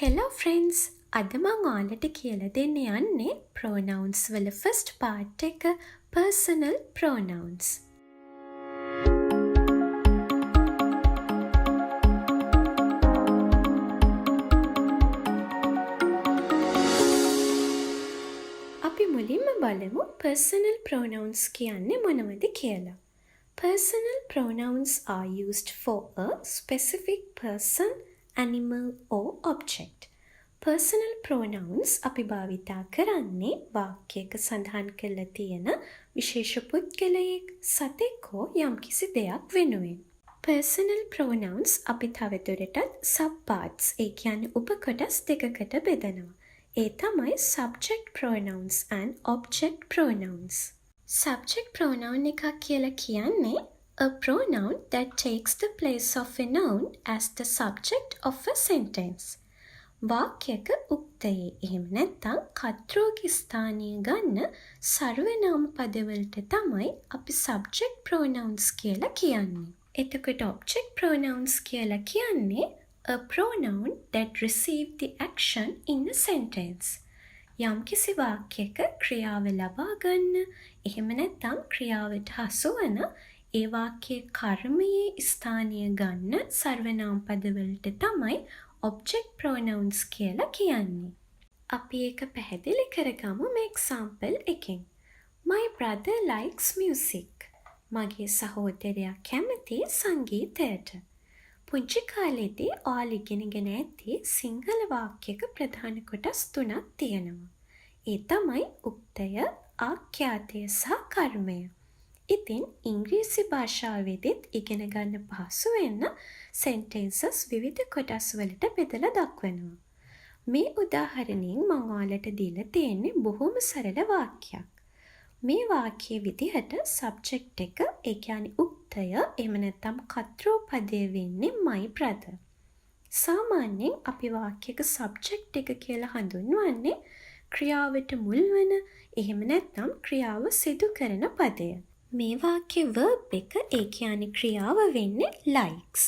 Hello friends! අද මං ඔයාලට කියලා දෙන්න යන්නේ pronouns වල first part එක personal pronouns. අපි මුලින්ම බලමු personal pronouns කියන්නේ මොනවද කියලා. Personal pronouns are used for a specific person, animal or object. Personal pronouns අපි භාවිතා කරන්නේ වාක්‍යයක සඳහන් කරලා තියෙන විශේෂ පුද්ගලයෙක්, සතෙක් හෝ යම්කිසි දෙයක් වෙනුවෙන්. Personal pronouns අපි තවදුරටත් subparts ඒ කියන්නේ උපකොටස් දෙකකට බෙදනවා. ඒ තමයි subject pronouns and object pronouns. Subject pronoun එකක් කියලා කියන්නේ a pronoun that takes the place of a noun as the subject of a sentence. වාක්‍යයක උක්තයේ එහෙම නැත්නම් කර්තෘගේ ස්ථානය ගන්න සර්වනාම පදවලට තමයි අපි subject pronouns කියලා කියන්නේ. එතකොට object pronouns කියලා කියන්නේ a pronoun that receive the action in a sentence. යම්කිසි වාක්‍යයක ක්‍රියාව ලබා ගන්න එහෙම නැත්නම් ක්‍රියාවට හසු වන ඒ වාක්‍යයේ කර්මයේ ස්ථානය ගන්න සර්වනාම පදවලට තමයි object pronouns කියලා කියන්නේ. අපි ඒක පැහැදිලි කරගමු මේ example එකෙන්. My brother likes music. මගේ සහෝදරයා කැමති සංගීතයට. පුංචි කාලේදී ඔයාලා ඉගෙනගෙන ඇති සිංහල වාක්‍යයක ප්‍රධාන කොටස් තුනක් තියෙනවා. ඒ තමයි උක්තය, ආඛ්‍යාතය සහ කර්මය. ඉතින් ඉංග්‍රීසි භාෂාවේදීත් ඉගෙන ගන්න පහසු වෙන්න sentences විවිධ කොටස් වලට බෙදලා දක්වනවා. මේ උදාහරණයෙන් මම ඔයාලට දීලා තියෙන්නේ බොහොම සරල වාක්‍යයක්. මේ වාක්‍යයේ විදිහට subject එක ඒ කියන්නේ උක්තය එහෙම නැත්නම් කර්තෘ පදය වෙන්නේ my brother. සාමාන්‍යයෙන් අපි වාක්‍යයක subject එක කියලා හඳුන්වන්නේ ක්‍රියාවට මුල් වෙන එහෙම නැත්නම් ක්‍රියාව සිදු කරන පදය. මේ වාක්‍යයේ verb එක ඒ කියන්නේ ක්‍රියාව වෙන්නේ likes.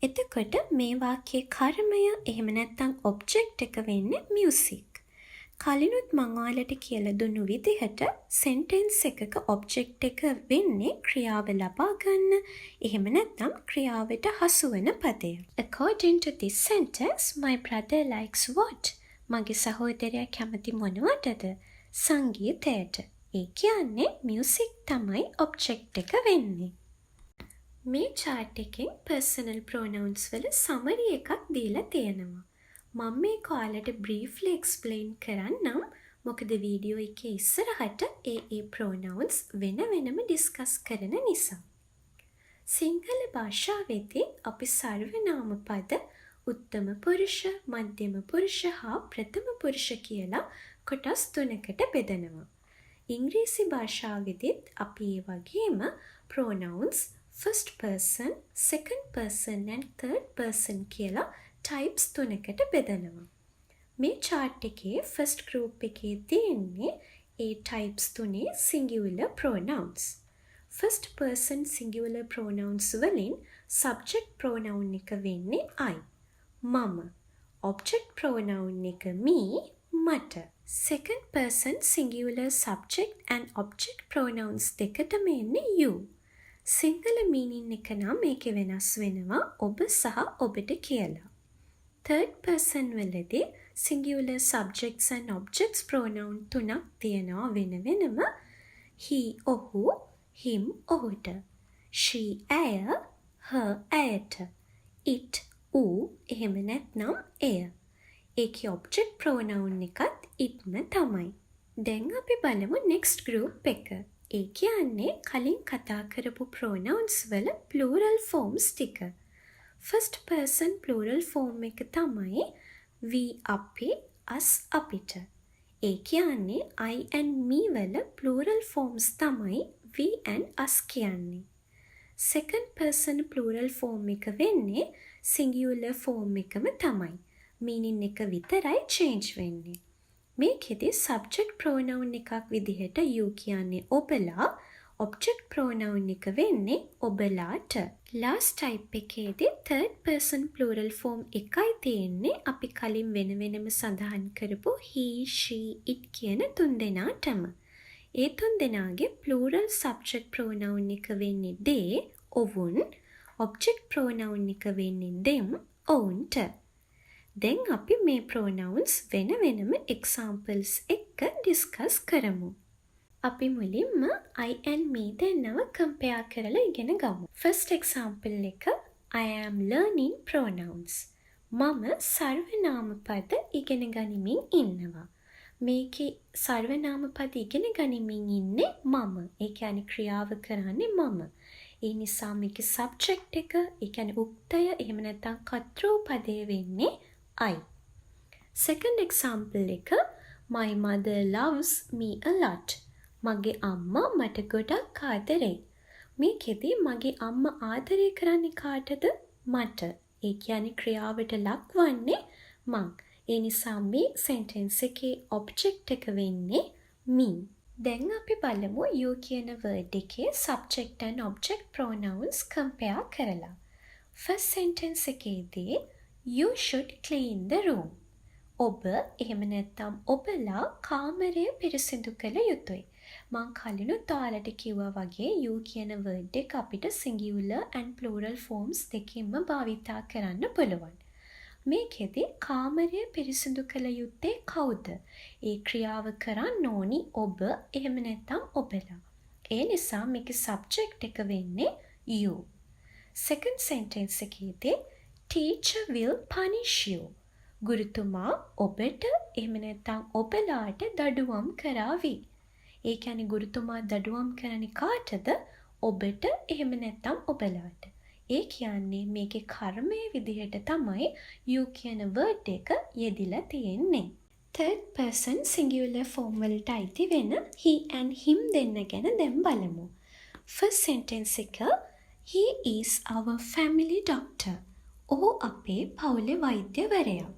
එතකොට මේ වාක්‍යයේ කර්මය එහෙම නැත්නම් object එක වෙන්නේ music. කලිනුත් මම ඔයාලට කියලා දුන්නු විදිහට sentence එකක object එක වෙන්නේ ක්‍රියාව ලබා ගන්න එහෙම නැත්නම් ක්‍රියාවට හසු වෙන පදය. According to this sentence, my brother likes what? මගේ සහෝදරයා කැමති මොනවටද? සංගීතයට. ඒ කියන්නේ music තමයි object එක වෙන්නේ. මේ chart එකෙන් personal pronouns වල summary එකක් දීලා තියෙනවා. මම මේක ඔයාලට briefly explain කරන්නම්. මොකද වීඩියෝ එකේ ඉස්සරහට ඒ pronouns වෙන වෙනම discuss කරන නිසා. සිංහල භාෂාවේදී අපි සර්වනාම පද උත්තම පුරුෂ, මධ්‍යම පුරුෂ හා ප්‍රථම පුරුෂ කියලා කොටස් තුනකට බෙදනවා. ඉංග්‍රීසි භාෂාවේදීත් අපි ඒ වගේම pronouns first person, second person and third person කියලා types තුනකට බෙදනවා. මේ chart එකේ first group එකේ තියෙන්නේ ඒ types තුනේ singular pronouns. First person singular pronouns වලින් subject pronoun එක වෙන්නේ I, මම. object pronoun එක me, මට. second person singular subject and object pronouns දෙකටම එන්නේ you. සිංහල meaning එක නම් මේකේ වෙනස් වෙනවා ඔබ සහ ඔබට කියලා. third person වලදී singular subjects and objects pronoun තුනක් තියෙනවා වෙන වෙනම. he ඔහු, him ඔහුට. she ඇය, her ඇයට. it ඌ එහෙම නැත්නම් එය. ඒකේ object pronoun එකත් itම තමයි. දැන් අපි බලමු next group එක. ඒ කියන්නේ කලින් කතා කරපු pronouns වල plural forms ටික. first person plural form එක තමයි we අපි, us අපිට. ඒ කියන්නේ I and me වල plural forms තමයි we and us කියන්නේ. second person plural form එක වෙන්නේ singular form එකම තමයි. meaning එක විතරයි change වෙන්නේ. මේකෙදි subject pronoun එකක් විදිහට you කියන්නේ ඔබලා, object pronoun එක වෙන්නේ ඔබලාට. last type එකේදී third person plural form එකයි තියෙන්නේ අපි කලින් වෙන වෙනම සඳහන් කරපු he, she, it කියන තුන්දෙනාටම. ඒ තුන්දෙනාගේ plural subject pronoun එක වෙන්නේ they, ඔවුන්. object pronoun එක වෙන්නේ them, ඔවුන්ට. දැන් අපි මේ pronouns වෙන වෙනම examples එක්ක discuss කරමු. අපි මුලින්ම I and me දෙන්නව compare කරලා ඉගෙන ගමු. first example එක I am learning pronouns. මම සර්වනාම පද ඉගෙන ගනිමින් ඉන්නවා. මේකේ සර්වනාම පද ඉගෙන ගනිමින් ඉන්නේ මම. ඒ කියන්නේ ක්‍රියාව කරන්නේ මම. ඒ නිසා මේකේ subject එක, ඒ කියන්නේ උක්තය එහෙම නැත්නම් කර්තෘ පදය වෙන්නේ I. second example එක my mother loves me a lot. මගේ අම්මා මට ගොඩක් ආදරෙයි. මේකෙදි මගේ අම්මා ආදරය කරන්නේ කාටද? මට. ඒ කියන්නේ ක්‍රියාවට ලක්වන්නේ මං. ඒ නිසා මේ sentence එකේ object එක වෙන්නේ me. දැන් අපි බලමු you කියන word එකේ subject and object pronouns compare කරලා. first sentence එකේදී you should clean the room. ඔබ එහෙම නැත්නම් ඔබලා කාමරය පිරිසිදු කළ යුතුයි. මං කලිනුත් ඔයාලට කිව්වා වගේ you කියන word එක අපිට singular and plural forms දෙකෙන්ම භාවිතා කරන්න පුළුවන්. මේකෙදි කාමරය පිරිසිදු කළ යුත්තේ කවුද? ඒ ක්‍රියාව කරන්න ඕනි ඔබ එහෙම නැත්නම් ඔබලා. ඒ නිසා මේකේ subject එක වෙන්නේ you. second sentence එකේදී teacher will punish you. ගුරුතුමා ඔබට එහෙම නැත්නම් ඔබලාට දඩුවම් කරાવી. ඒ කියන්නේ ගුරුතුමා දඩුවම් කරන්නේ කාටද? ඔබට එහෙම නැත්නම් ඔබලාට. ඒ කියන්නේ මේකේ කර්මයේ විදිහට තමයි you කියන word එක යෙදිලා තියෙන්නේ. third person singular form වලට අයිති වෙන he and him දෙන්න ගැන දැන් බලමු. first sentence එක he is our family doctor. ඔහු අපේ පවුලේ වෛද්‍යවරයා.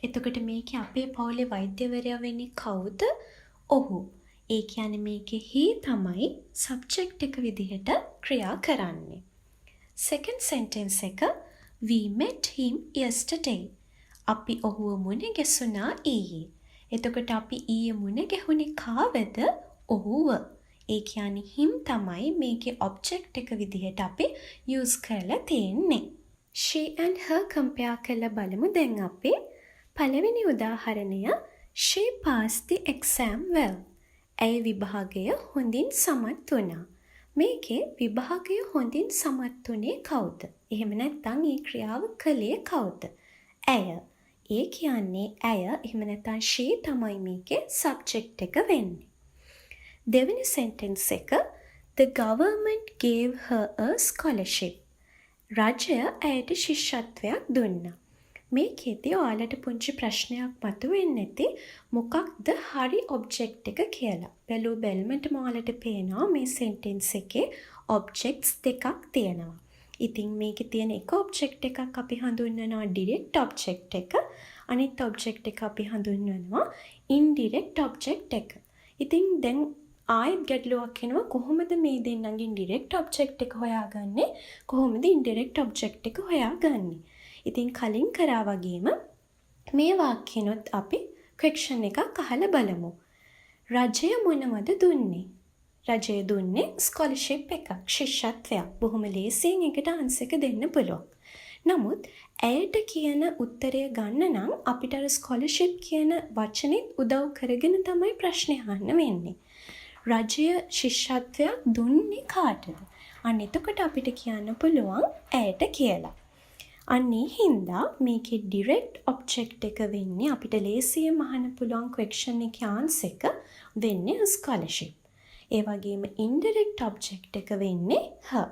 එතකොට මේකේ අපේ පවුලේ වෛද්‍යවරයා වෙන්නේ කවුද? ඔහු. ඒ කියන්නේ මේකේ he තමයි subject එක විදිහට ක්‍රියා කරන්නේ. second sentence එක we met him yesterday. අපි ඔහුව මුණ ගැසුණා ඊයේ. එතකොට අපි ඊයේ මුණ ගැහුනේ කාවද? ඔහුව. ඒ කියන්නේ him තමයි මේකේ object එක විදිහට අපි use කරලා තියෙන්නේ. she and her compare කරලා බලමු දැන් අපි. පළවෙනි උදාහරණය she passed the exam well. ඇය විභාගය හොඳින් සමත් වුණා. මේකේ විභාගය හොඳින් සමත් වුණේ කවුද? එහෙම නැත්නම් මේ ක්‍රියාව කළේ කවුද? ඇය. ඒ කියන්නේ ඇය එහෙම නැත්නම් she තමයි මේකේ subject එක වෙන්නේ. දෙවෙනි sentence එක the government gave her a scholarship. රජය ඇයට ශිෂ්‍යත්වයක් දුන්නා. මේකෙදි ඔයාලට පුංචි ප්‍රශ්නයක් මතුවෙන්නේ නැති මොකක්ද හරි object එක කියලා. බැලුව බැලමටම ඔයාලට පේනවා මේ sentence එකේ objects දෙකක් තියෙනවා. ඉතින් මේකේ තියෙන එක object එකක් අපි හඳුන්වනවා direct object එක. අනිත් object එක අපි හඳුන්වනවා indirect object එක. ඉතින් දැන් ආයෙත් ගැටලුවක් එනවා කොහොමද මේ දෙන්නගෙන් direct object එක හොයාගන්නේ? කොහොමද indirect object එක හොයාගන්නේ? ඉතින් කලින් කරා වගේම මේ වාක්‍යනොත් අපි question එකක් අහලා බලමු. රජය මොනවද දුන්නේ? රජය දුන්නේ scholarship එකක්, ශිෂ්‍යත්වයක්. බොහොම ලේසියෙන් එකට answer එක දෙන්න පුළුවන්. නමුත් ඇයට කියන උත්තරය ගන්න නම් අපිට අර scholarship කියන වචනේත් උදව් කරගෙන තමයි ප්‍රශ්නේ අහන්න වෙන්නේ. රජය ශිෂ්‍යත්වයක් දුන්නේ කාටද? අන්න එතකොට අපිට කියන්න පුළුවන් ඇයට කියලා. අන්නේ හින්දා මේකේ direct object එක වෙන්නේ අපිට ලේසියෙන් අහන්න පුළුවන් question එකේ answer එක වෙන්නේ scholarship. ඒ වගේම indirect object එක වෙන්නේ her.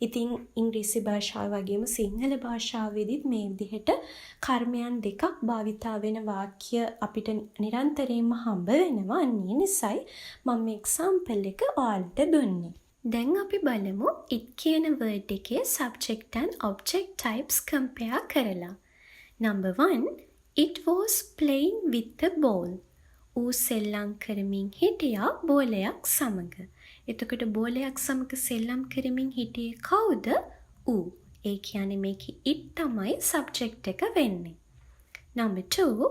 ඉතින් ඉංග්‍රීසි භාෂාව වගේම සිංහල භාෂාවේදීත් මේ විදිහට කර්මයන් දෙකක් භාවිතා වෙන වාක්‍ය අපිට නිරන්තරයෙන්ම හම්බ වෙනවා. අන්නේ නිසායි මම මේ example එක ඔයාලට දුන්නේ. දැන් අපි බලමු it කියන word එකේ subject and object types compare කරලා. number 1 it was playing with the ball. ඌ සෙල්ලම් කරමින් හිටියා බෝලයක් සමග. එතකොට බෝලයක් සමග සෙල්ලම් කරමින් හිටියේ කවුද? ඌ. ඒ කියන්නේ මේකේ it තමයි subject එක වෙන්නේ. Number 2,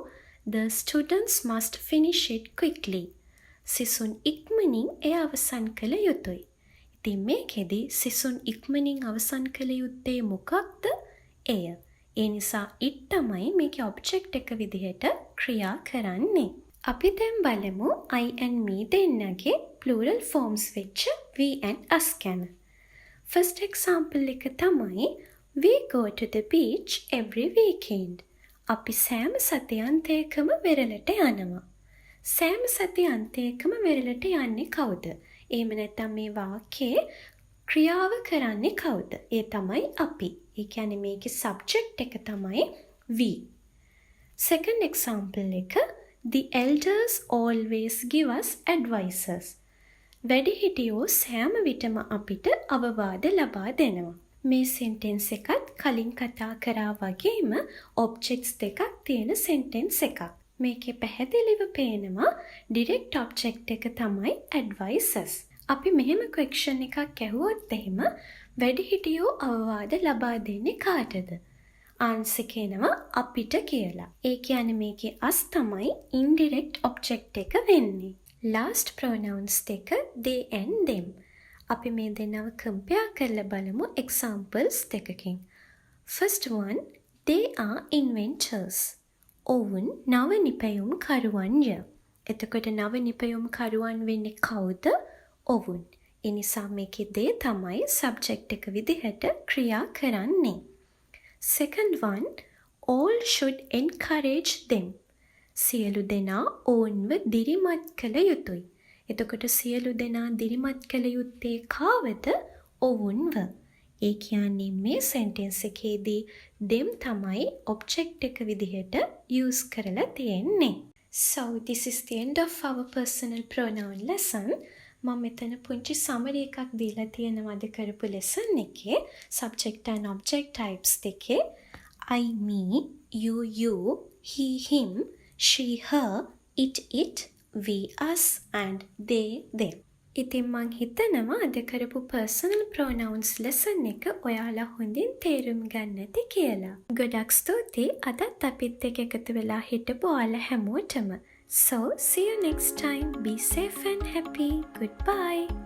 the students must finish it quickly. සිසුන් ඉක්මනින් එය අවසන් කළ යුතුයි. ඉතින් මේකෙදි සිසුන් ඉක්මනින් අවසන් කළ යුත්තේ මොකක්ද? එය. ඒ නිසා it තමයි මේකේ object එක විදිහට ක්‍රියා කරන්නේ. අපි දැන් බලමු I and me දෙන්නගේ plural forms වෙච්ච we and us ගැන. First example එක තමයි we go to the beach every weekend. අපි සෑම සතියන්තයකම වෙරළට යනවා. සෑම සතියන්තයකම වෙරළට යන්නේ කවුද? එහෙම නැත්නම් මේ වාක්‍යයේ ක්‍රියාව කරන්නේ කවුද? ඒ තමයි අපි. ඒ කියන්නේ මේකේ subject එක තමයි we. Second example එක the elders always give us advices. වැඩිහිටියෝ සෑම විටම අපිට අවවාද ලබා දෙනවා. මේ sentence එකත් කලින් කතා කරා වගේම objects දෙකක් තියෙන sentence එකක්. මේකේ පැහැදිලිව පේනවා direct object එක තමයි advices. අපි මෙහෙම question එකක් ඇහුවොත් එහෙම වැඩිහිටියෝ අවවාද ලබා දෙන්නේ කාටද? ආන්සර් කියනවා අපිට කියලා. ඒ කියන්නේ මේකේ us තමයි indirect object එක වෙන්නේ. last pronouns දෙක they and them. අපි මේ දෙන්නව compare කරලා බලමු examples දෙකකින්. First one, they are inventors. ඔවුන් නව නිපැයුම් කරුවන්ය. එතකොට නව නිපැයුම් කරුවන් වෙන්නේ කවුද? ඔවුන්. ඒ නිසා මේකේ they තමයි subject එක විදිහට ක්‍රියා කරන්නේ. Second one, all should encourage them. සියලු දෙනා ඔවුන්ව දිරිමත් කළ යුතුයි. එතකොට සියලු දෙනා දිරිමත් කළ යුත්තේ කාවද? ඔවුන්ව. ඒ කියන්නේ මේ sentence එකේදී them තමයි object එක විදිහට use කරලා තියෙන්නේ. So this is the end of our personal pronoun lesson. මම මෙතන පුංචි summary එකක් දීලා තියෙනවා අද කරපු lesson එකේ subject and object types දෙකේ I, me, you, he, him, she, her, it, we, us and they, them. ඉතින් මං හිතනවා අද කරපු personal pronouns lesson එක ඔයාලා හොඳින් තේරුම් ගන්න ඇති කියලා. ගොඩක් ස්තුතියි අදත් අපිත් එක්ක එකතු වෙලා හිටපු ඔයාලා හැමෝටම. So, see you next time. Be safe and happy. Goodbye.